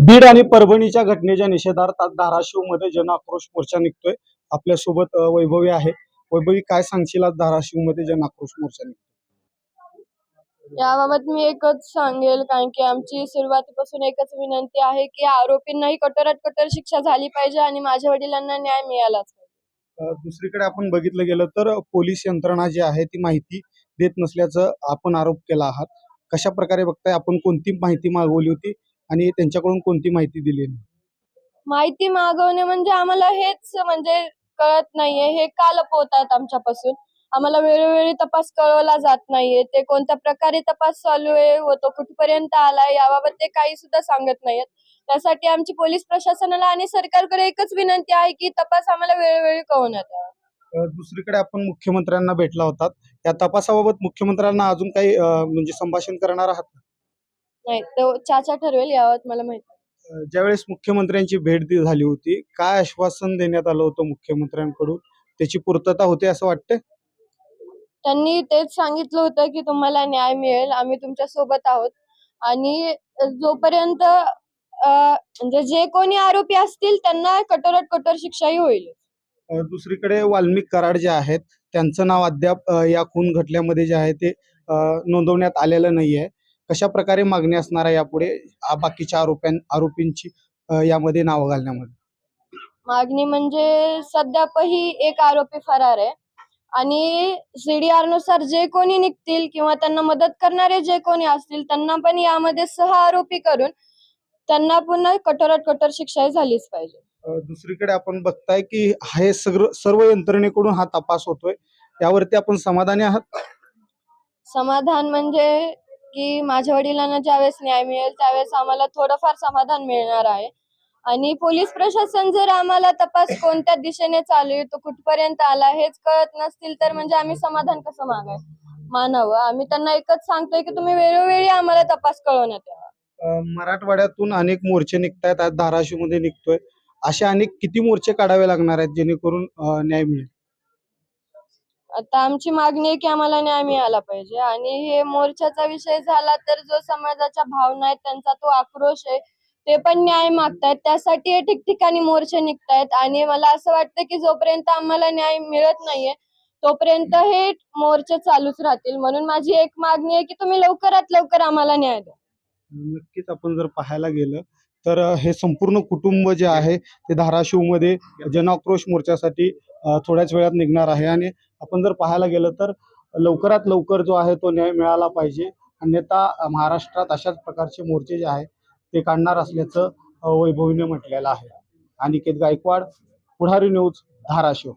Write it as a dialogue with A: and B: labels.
A: बीड आणि परभणीच्या घटनेच्या निषेधार्थ आज धाराशिवमध्ये जन आक्रोश मोर्चा निघतोय। आपल्यासोबत वैभवी आहे। वैभवी, काय सांगशील, आज धाराशिवमध्ये जन आक्रोश मोर्चा निघतोय?
B: याबाबत मी एकच सांगेल, कारण की आमची सुरुवातीपासून एकच विनंती आहे की आरोपींनाही कठोरात कठोर शिक्षा झाली पाहिजे आणि माझ्या वडिलांना न्याय मिळालाच पाहिजे।
A: दुसरीकडे आपण बघितलं गेलं तर पोलीस यंत्रणा जी आहे ती माहिती देत नसल्याचं आपण आरोप केला आहात। कशा प्रकारे बघताय, आपण कोणती माहिती मागवली होती आणि त्यांच्याकडून कोणती माहिती दिली?
B: माहिती मागवणे म्हणजे आम्हाला हेच म्हणजे कळत नाहीये, हे का लपवतात आमच्यापासून। आम्हाला वेळोवेळी तपास कळवला जात नाहीये, ते कोणत्या प्रकारे तपास चालू आहे व तो कुठपर्यंत आलाय याबाबत ते काही सुद्धा सांगत नाहीयेत। त्यासाठी आमची पोलीस प्रशासनाला आणि सरकारकडे एकच विनंती आहे की तपास आम्हाला वेळोवेळी कळवण्यात यावा।
A: दुसरीकडे आपण मुख्यमंत्र्यांना भेटला होतात, या तपासाबाबत मुख्यमंत्र्यांना अजून काही म्हणजे संभाषण करणार आहात का?
B: नाही, तो चाचा ठरवेल, याबाबत मला माहिती नाही।
A: ज्यावेळेस मुख्यमंत्र्यांची भेट झाली होती, काय आश्वासन देण्यात आलं होतं मुख्यमंत्र्यांकडून? त्याची पूर्तता होते असं वाटतंय?
B: त्यांनी तेच सांगितलं होतं की तुम्हाला न्याय मिळेल, आम्ही तुमच्या सोबत आहोत आणि जोपर्यंत म्हणजे जे कोणी आरोपी असतील त्यांना कठोरात कठोर शिक्षाही होईल।
A: दुसरीकडे वाल्मिक कराड जे आहेत, त्यांचं नाव अद्याप या खून खटल्यामध्ये जे आहे ते नोंदवण्यात आलेलं नाहीये। कशा प्रकारे मागणी असणार आहे यापुढे बाकीच्या आरोपींची यामध्ये नावं घालण्यामध्ये?
B: मागणी म्हणजे सध्याही एक आरोपी फरार आहे आणि CDR नुसार जे कोणी निघतील किंवा त्यांना मदत करणारे जे कोणी असतील त्यांना पण यामध्ये आरोपी करून त्यांना पुन्हा कठोरात कठोर शिक्षा झालीच पाहिजे।
A: दुसरीकडे आपण बघताय की हे सर्व यंत्रणेकडून हा तपास होतोय, यावरती आपण समाधानी आहात?
B: समाधान म्हणजे की माझ्या वडिलांना ज्यावेळेस न्याय मिळेल त्यावेळेस आम्हाला थोडंफार समाधान मिळणार आहे आणि पोलीस प्रशासन जर आम्हाला तपास कोणत्या दिशेने चालू आहे, तो कुठपर्यंत आला हेच कळत नसतील तर म्हणजे आम्ही समाधान कसं मानावं। आम्ही त्यांना एकच सांगतोय की तुम्ही वेळोवेळी आम्हाला तपास कळवण्यात यावा।
A: मराठवाड्यातून अनेक मोर्चे निघतायत, आज धाराशिवमध्ये निघतोय। असे अनेक किती मोर्चे काढावे लागणार आहेत जेणेकरून न्याय मिळेल?
B: आता आमची मागणी आहे की आम्हाला न्याय मिळाला पाहिजे आणि हे मोर्चाचा विषय झाला तर जो समाजाच्या भावना आहेत त्यांचा तो आक्रोश आहे, ते पण न्याय मागतायत, त्यासाठी हे ठिकठिकाणी मोर्चे निघतायत आणि मला असं वाटतं की जोपर्यंत आम्हाला न्याय मिळत नाहीये तोपर्यंत हे मोर्चे चालूच राहतील। म्हणून माझी एक मागणी आहे की तुम्ही लवकरात लवकर आम्हाला न्याय द्या।
A: नक्कीच आपण जर पाहायला गेलं तर हे संपूर्ण कुटुंब जे आहे ते धाराशिवमध्ये जनआक्रोश मोर्चासाठी थोड्याच वेळात निघणार आहे आणि आपण जर पाहायला गेलं तर लवकरात लवकर जो आहे तो न्याय मिळाला पाहिजे, अन्यथा महाराष्ट्रात अशाच प्रकारचे मोर्चे जे आहे ते काढणार असल्याचं वैभवीने म्हटलेलं आहे। अनिकेत गायकवाड, पुढारी न्यूज, धाराशिव।